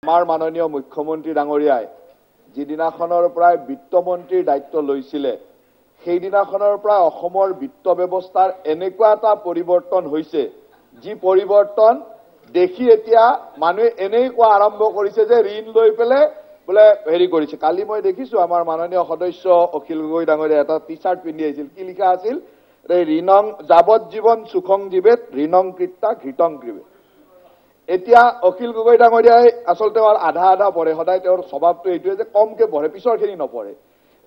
আমাৰ মাননীয় মুখ্যমন্ত্ৰী ডাঙৰীয়াই যিদিনাখনৰ পৰাই বিত্তমন্ত্ৰীৰ দায়িত্ব লৈছিলে সেইদিনাখনৰ পৰা অসমৰ বিত্ত ব্যৱস্থাৰ এনেকুৱা এটা পৰিৱৰ্তন হৈছে যি পৰিৱৰ্তন দেখি এতিয়া মানুহে এনেই কোৱা আৰম্ভ কৰিছে যে ঋণ লৈ পেলে বোলে হেৰি কৰিছে। কালি মই দেখিছো আমাৰ মাননীয় সদস্য অখিল গগৈ ডাঙৰীয়া এটা টি চাৰ্ট পিন্ধি আহিছিল, কি লিখা আছিল, ঋণং যাৱজ্জীৱন সুখং জীৱেত ঋণং কৃত্তা ঘৃতং ক্ৰীৱেত। এতিয়া অখিল গগৈ ডাঙৰীয়াই আচলতে আধা আধা পঢ়ে, সদায় তেওঁৰ স্বভাৱটো এইটোৱে যে কমকে পঢ়ে, পিছৰখিনি নপঢ়ে।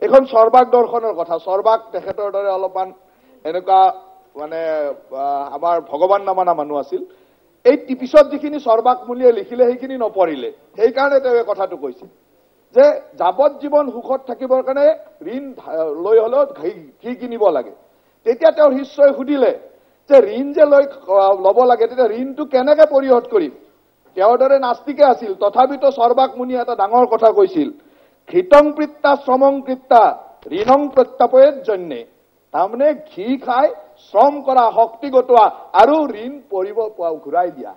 এখন সৰ্বাক দৰ্শনৰ কথা, সৰ্বাক তেখেতৰ দৰে অলপমান এনেকুৱা মানে আমাৰ ভগৱান নামানা মানুহ আছিল। এই পিছত যিখিনি সৰ্বাক মূলীয়ে লিখিলে সেইখিনি নপঢ়িলে, সেইকাৰণে তেওঁ এই কথাটো কৈছে যে যাৱজ্জীৱন সুখত থাকিবৰ কাৰণে ঋণ লৈ হলেও ঘি কিনিব লাগে। তেতিয়া তেওঁৰ শিষ্যই সুধিলে যে ঋণ যে ল'ব লাগে তেতিয়া ঋণটো কেনেকে পৰিশোধ কৰিম। তেওঁৰ দৰে নাস্তিকে আছিল, তথাপিতো সৰ্বাক মুনিয়ে এটা ডাঙৰ কথা কৈছিল, ঘৃতং কৃত্তা শ্ৰমং কৃত্তা ঋণং প্ৰত্যাপয়েত জন্যে। তাৰমানে ঘি খাই শ্ৰম কৰা, শক্তি গটোৱা আৰু ঋণ পৰিব ঘূৰাই দিয়া।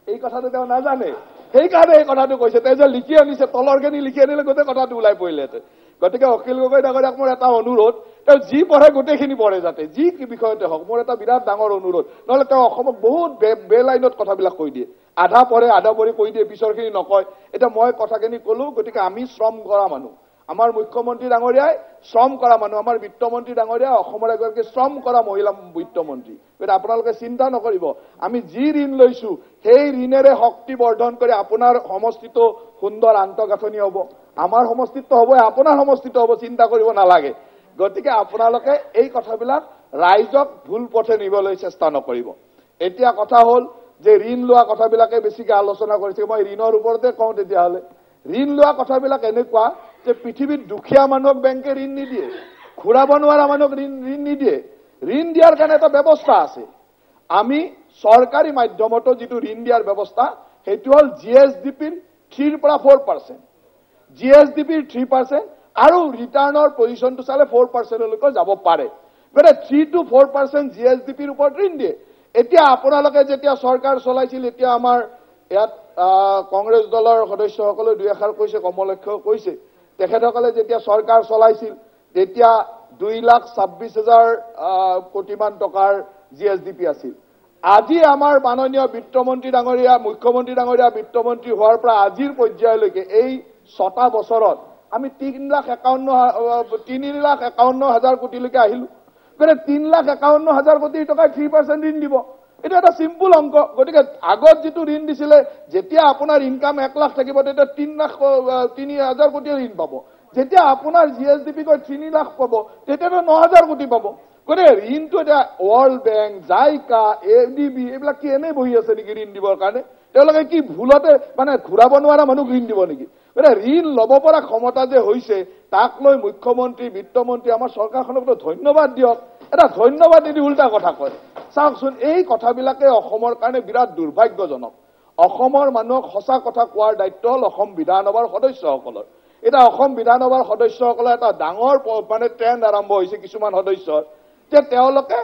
এই কথাটো তেওঁ নাজানে, সেইকাৰণে এই কথাটো কৈছে। তেওঁ যে লিখি আনিছে, তলৰখিনি লিখি আনিলে গোটেই কথাটো ওলাই পৰিলেহেঁতেন। গতিকে অখিল গগৈ ডাঙৰীয়াক মোৰ এটা অনুৰোধ, তেওঁ যি পঢ়ে গোটেইখিনি পঢ়ে যাতে, যি বিষয়তে হওক, মোৰ এটা বিৰাট ডাঙৰ অনুৰোধ। নহলে তেওঁ অসমক বহুত বেলাইনত কথাবিলাক কৈ দিয়ে, আধা পঢ়ে আধা পঢ়ি কৈ দিয়ে, পিছৰখিনি নকয়। এতিয়া মই কথাখিনি কলো, গতিকে আমি শ্ৰম কৰা মানুহ, আমাৰ মুখ্যমন্ত্ৰী ডাঙৰীয়াই শ্ৰম কৰা মানুহ, আমাৰ বিত্তমন্ত্ৰী ডাঙৰীয়া অসমৰ এগৰাকী শ্ৰম কৰা মহিলা বিত্তমন্ত্ৰী। গতিকে আপোনালোকে চিন্তা নকৰিব, আমি যি ঋণ লৈছো সেই ঋণেৰে শক্তি বৰ্ধন কৰি আপোনাৰ সমষ্টিটো সুন্দৰ আন্তঃগাঁথনি হ'ব, আমাৰ সমষ্টিটো হ'ব, আপোনাৰ সমষ্টিটো হ'ব, চিন্তা কৰিব নালাগে। গতিকে আপোনালোকে এই কথাবিলাক ৰাইজক ভুল পথে নিবলৈ চেষ্টা নকৰিব। এতিয়া কথা হ'ল যে ঋণ লোৱা কথাবিলাকে বেছিকে আলোচনা কৰিছে, মই ঋণৰ ওপৰতে কওঁ। তেতিয়াহ'লে ঋণ লোৱা কথাবিলাক এনেকুৱা যে পৃথিৱীত দুখীয়া মানুহক বেংকে ঋণ নিদিয়ে, ঘূৰাব নোৱাৰা মানুহক ঋণ নিদিয়ে। ঋণ দিয়াৰ কাৰণে এটা ব্যৱস্থা আছে। আমি চৰকাৰী মাধ্যমতো যিটো ঋণ দিয়াৰ ব্যৱস্থা, সেইটো হ'ল GSDPৰ 3 পৰা 4%, GSDPৰ 3% আৰু ৰিটাৰ্ণৰ পজিশ্যনটো চালে 4%লৈকে যাব পাৰে। গতিকে 3 to 4% GSDPৰ ওপৰত ঋণ দিয়ে। এতিয়া আপোনালোকে যেতিয়া চৰকাৰ চলাইছিল, এতিয়া আমাৰ ইয়াত কংগ্ৰেছ দলৰ সদস্যসকলে দুই এষাৰ কৈছে, কমলক্ষও কৈছে, তেখেতসকলে যেতিয়া চৰকাৰ চলাইছিল তেতিয়া 2,26,000 কোটিমান টকাৰ GSDP আছিল। আজি আমাৰ মাননীয় বিত্তমন্ত্ৰী ডাঙৰীয়া, মুখ্যমন্ত্ৰী ডাঙৰীয়া বিত্তমন্ত্ৰী হোৱাৰ পৰা আজিৰ পৰ্যায়লৈকে এই 6টা বছৰত আমি 3,51,000 কোটিলৈকে আহিলো। গতিকে 3,51,000 কোটি টকাৰ 3% ঋণ দিব, এটা এটা সিম্পল অংক। গতিকে আগত যিটো ঋণ দিছিলে, যেতিয়া আপোনাৰ ইনকাম 1 লাখ থাকিব তেতিয়া 3,03,000 কোটি ঋণ পাব। যেতিয়া আপোনাৰ GSDP গৈ 3 লাখ পাব তেতিয়া 9,000 কোটি পাব। গতিকে ঋণটো এতিয়া ৱৰ্ল্ড বেংক, জাইকা, ADB এইবিলাক কি এনেই বহি আছে নেকি ঋণ দিবৰ কাৰণে? তেওঁলোকে কি ভুলতে মানে ঘূৰাব নোৱাৰা মানুহক ঋণ দিব নেকি? গতিকে ঋণ ল'ব পৰা ক্ষমতা যে হৈছে, তাক লৈ মুখ্যমন্ত্ৰী, বিত্তমন্ত্ৰী, আমাৰ চৰকাৰখনকতো ধন্যবাদ দিয়ক। এটা ধন্যবাদ নিদি উল্টা কথা কয়। চাওকচোন, এই কথাবিলাকে অসমৰ কাৰণে বিৰাট দুৰ্ভাগ্যজনক। অসমৰ মানুহক সঁচা কথা কোৱাৰ দায়িত্ব হ'ল অসম বিধানসভাৰ সদস্যসকলৰ। এতিয়া অসম বিধানসভাৰ সদস্যসকলৰ এটা ডাঙৰ মানে ট্ৰেণ্ড আৰম্ভ হৈছে কিছুমান সদস্যৰ, যে তেওঁলোকে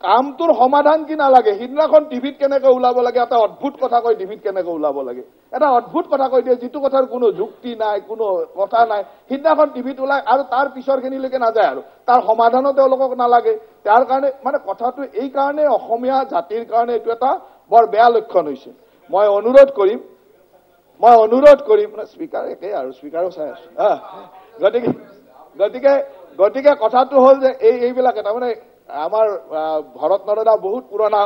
কামটোৰ সমাধান কি নালাগে, সিদিনাখন টিভিত কেনেকৈ ওলাব লাগে, এটা অদ্ভুত কথা কৈ টিভিত কেনেকৈ ওলাব লাগে, এটা অদ্ভুত কথা কৈ দিয়ে, যিটো কথাৰ কোনো যুক্তি নাই, কোনো কথা নাই, সিদিনাখন টিভিত ওলাই আৰু তাৰ পিছৰখিনিলৈকে নাযায়, আৰু তাৰ সমাধানো তেওঁলোকক নালাগে। তাৰ কাৰণে মানে কথাটো এই কাৰণে অসমীয়া জাতিৰ কাৰণে এইটো এটা বৰ বেয়া লক্ষণ হৈছে। মই অনুৰোধ কৰিম মানে স্পীকাৰ একেই আৰু স্পীকাৰো চাই আছো। গতিকে কথাটো হ'ল যে এইবিলাকে তাৰমানে আমাৰ ভৰত নৰদা বহুত পুৰণা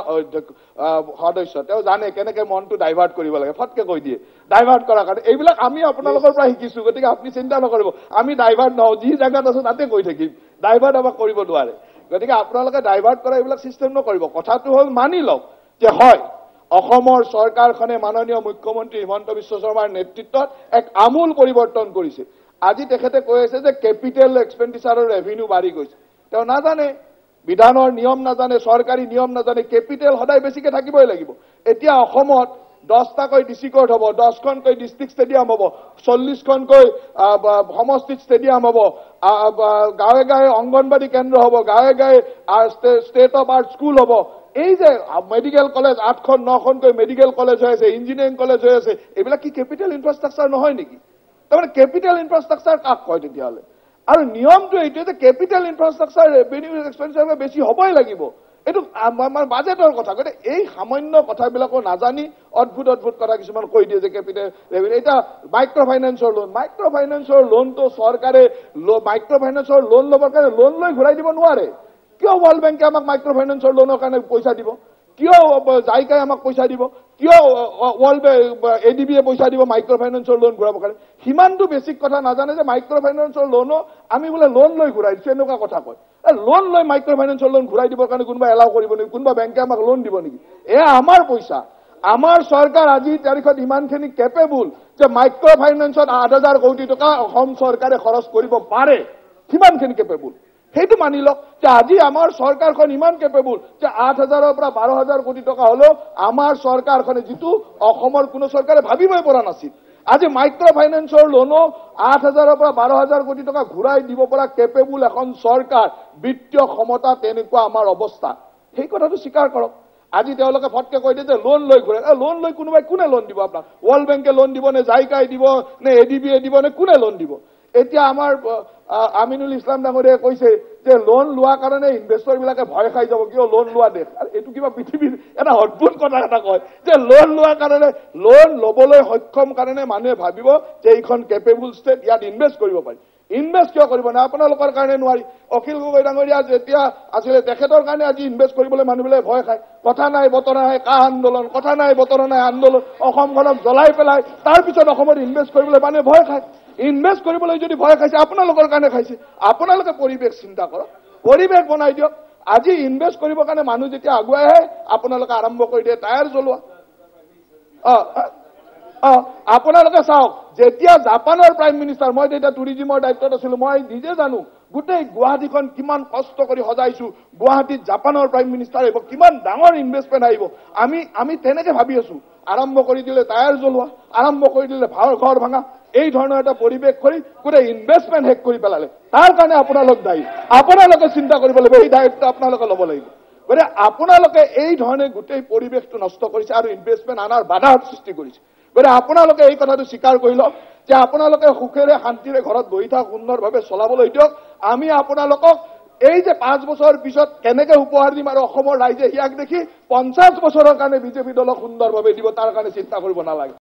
সদস্য, তেওঁ জানে কেনেকে মনটো ডাইভাৰ্ট কৰিব লাগে, ফটকে কৈ দিয়ে ডাইভাৰ্ট কৰাৰ কাৰণে। এইবিলাক আমি আপোনালোকৰ পৰা শিকিছো, গতিকে আপুনি চিন্তা নকৰিব, আমি ডাইভাৰ্ট নহওঁ, যি জেগাত আছো তাতে কৈ থাকিম, ডাইভাৰ্ট আমাক কৰিব নোৱাৰে। গতিকে আপোনালোকে ডাইভাৰ্ট কৰা এইবিলাক চিষ্টেম নকৰিব। কথাটো হ'ল মানি লওক যে হয়, অসমৰ চৰকাৰখনে মাননীয় মুখ্যমন্ত্ৰী হিমন্ত বিশ্ব শৰ্মাৰ নেতৃত্বত এক আমূল পৰিৱৰ্তন কৰিছে। আজি তেখেতে কৈ আছে যে কেপিটেল এক্সপেণ্ডিচাৰৰ ৰেভিনিউ বাঢ়ি গৈছে। তেওঁ নাজানে, বিধানৰ নিয়ম নাজানে, চৰকাৰী নিয়ম নাজানে, কেপিটেল সদায় বেছিকে থাকিবই লাগিব। এতিয়া অসমত 10টাকৈ ডিসি কোর্ট হব, 10খনকৈ ডিস্ট্রিক্ট স্টেডিয়াম হব, 40খনকৈ সমষ্টিত স্টেডিয়াম হব, গাঁৱে গাঁৱে অঙ্গনবাড়ী কেন্দ্ৰ হব, গাঁৱে গাঁৱে স্টেট অফ আর্ট স্কুল হব। এই যে মেডিকেল কলেজ 8খন 9খনকৈ মেডিকেল কলেজ হৈ আছে, ইঞ্জিনিয়াৰিং কলেজ হৈ আছে, এইবিলাক কি ক্যাপিটাল ইনফ্ৰাস্ট্ৰাকচাৰ নহয় নেকি? তাৰমানে ক্যাপিটাল ইনফ্ৰাস্ট্ৰাকচাৰ কাক কয় তেতিয়াহ'লে? আৰু নিয়মটো এইটোৱে যে ক্যাপিটাল ইনফ্ৰাস্ট্ৰাকচাৰ ৰেভিনিউ এক্সপেন্ডিচাৰ বেছি হ'বই লাগিব। এইটো আমাৰ বাজেটৰ কথা। গতিকে এই সামান্য কথাবিলাকো নাজানি অদ্ভুত অদ্ভুত কথা কিছুমান কৈ দিয়ে যে ক্যাপিটাল ৰেভিনিউ। এটা মাইক্ৰ ফাইনেন্সৰ লোনটো চৰকাৰে মাইক্ৰ ফাইনেন্সৰ লোন ল'বৰ কাৰণে লোন লৈ ঘূৰাই দিব নোৱাৰে। কিয় ৱৰ্ল্ড বেংকে আমাক মাইক্ৰ ফাইনেন্সৰ লোনৰ কাৰণে পইচা দিব? কিয় জাইকাই আমাক পইচা দিব? কিয় এডিবিয়ে পইচা দিব মাইক্ৰ ফাইনেন্সৰ লোন ঘূৰাবৰ কাৰণে? সিমানটো বেছিক কথা নাজানে যে মাইক্ৰ ফাইনেন্সৰ লোনো আমি বোলে লোন লৈ ঘূৰাই দিছো, এনেকুৱা কথা কয়। লোন লৈ মাইক্ৰ ফাইনেন্সৰ লোন ঘূৰাই দিবৰ কাৰণে কোনোবা এলাও কৰিব নেকি? কোনোবা বেংকে আমাক লোন দিব নেকি? এয়া আমাৰ পইচা। আমাৰ চৰকাৰ আজিৰ তাৰিখত ইমানখিনি কেপেবল যে মাইক্ৰ ফাইনেন্সত 8,000 কোটি টকা অসম চৰকাৰে খৰচ কৰিব পাৰে। কিমানখিনি কেপেবল সেইটো মানি লওক যে আজি আমাৰ চৰকাৰখন ইমান কেপেবল যে 8,000ৰ পৰা 12,000 কোটি টকা হলেও আমাৰ চৰকাৰখনে যিটো অসমৰ কোনো চৰকাৰে ভাবিবই পৰা নাছিল, আজি মাইক্ৰ ফাইনেন্সৰ লোনো 8,000ৰ পৰা 12,000 কোটি টকা ঘূৰাই দিব পৰা কেপেবল এখন চৰকাৰ, বিত্তীয় ক্ষমতা তেনেকুৱা আমাৰ অৱস্থা। সেই কথাটো স্বীকাৰ কৰক। আজি তেওঁলোকে ফটকে কৈ দিয়ে যে লোন লৈ ঘূৰে। লোন লৈ কোনে লোন দিব আপোনাক? ৱৰ্ল্ড বেংকে লোন দিব নে জাইকাই দিব নে এডিবিয়ে দিব নে কোনে লোন দিব? এতিয়া আমাৰ আমিনুল ইছলাম ডাঙৰীয়াই কৈছে যে লোন লোৱাৰ কাৰণে ইনভেষ্টৰ বিলাকে ভয় খাই যাব, কিয় লোন লোৱা দেশ। এইটো কিবা পৃথিৱীৰ এটা অদ্ভুত কথা এটা কয় যে লোন লোৱাৰ কাৰণে, লোন ল'বলৈ সক্ষম কাৰণে মানুহে ভাবিব যে এইখন কেপেবল ষ্টেট, ইয়াত ইনভেষ্ট কৰিব পাৰি। ইনভেষ্ট কিয় কৰিব নাই? আপোনালোকৰ কাৰণে নোৱাৰি। অখিল গগৈ ডাঙৰীয়া যেতিয়া আছিলে তেখেতৰ কাৰণে আজি ইনভেষ্ট কৰিবলৈ মানুহবিলাকে ভয় খায়। কথা নাই বতৰা নাই কা আন্দোলন, কথা নাই বতৰা নাই আন্দোলন, অসমখনক জ্বলাই পেলাই তাৰপিছত অসমত ইনভেষ্ট কৰিবলৈ মানুহে ভয় খায়। ইনভেষ্ট কৰিবলৈ যদি ভয় খাইছে আপোনালোকৰ কাৰণে খাইছে। আপোনালোকে পৰিৱেশ চিন্তা কৰক, পৰিৱেশ বনাই দিয়ক। আজি ইনভেষ্ট কৰিবৰ কাৰণে মানুহ যেতিয়া আগুৱাই আহে আপোনালোকে আৰম্ভ কৰি দিয়ে টায়াৰ জ্বলোৱা। আপোনালোকে চাওক, যেতিয়া জাপানৰ প্ৰাইম মিনিষ্টাৰ, মই তেতিয়া টুৰিজিমৰ দায়িত্বত আছিলো, মই নিজে জানো গোটেই গুৱাহাটীখন কিমান কষ্ট কৰি সজাইছো। গুৱাহাটীত জাপানৰ প্ৰাইম মিনিষ্টাৰ আহিব, কিমান ডাঙৰ ইনভেষ্টমেণ্ট আহিব। আমি তেনেকে ভাবি আছো। আৰম্ভ কৰি দিলে টায়াৰ জ্বলোৱা, আৰম্ভ কৰি দিলে ঘৰ ভাঙা, এই ধৰণৰ এটা পৰিৱেশ কৰি গোটেই ইনভেষ্টমেণ্ট শেষ কৰি পেলালে। তাৰ কাৰণে আপোনালোক দায়ী। আপোনালোকে চিন্তা কৰিব লাগিব, এই দায়িত্ব আপোনালোকে ল'ব লাগিব। গতিকে আপোনালোকে এই ধৰণে গোটেই পৰিৱেশটো নষ্ট কৰিছে আৰু ইনভেষ্টমেণ্ট আনাৰ বাধাৰ সৃষ্টি কৰিছে। গতিকে আপোনালোকে এই কথাটো স্বীকাৰ কৰি লওক যে আপোনালোকে সুখেৰে শান্তিৰে ঘৰত বহি থাক, সুন্দৰভাৱে চলাবলৈ দিয়ক। আমি আপোনালোকক এই যে 5 বছৰ পিছত কেনেকে উপহাৰ দিম আৰু অসমৰ ৰাইজে ইয়াক দেখি 50 বছৰৰ কাৰণে বিজেপি দলক সুন্দৰভাৱে দিব, তাৰ কাৰণে চিন্তা কৰিব নালাগে।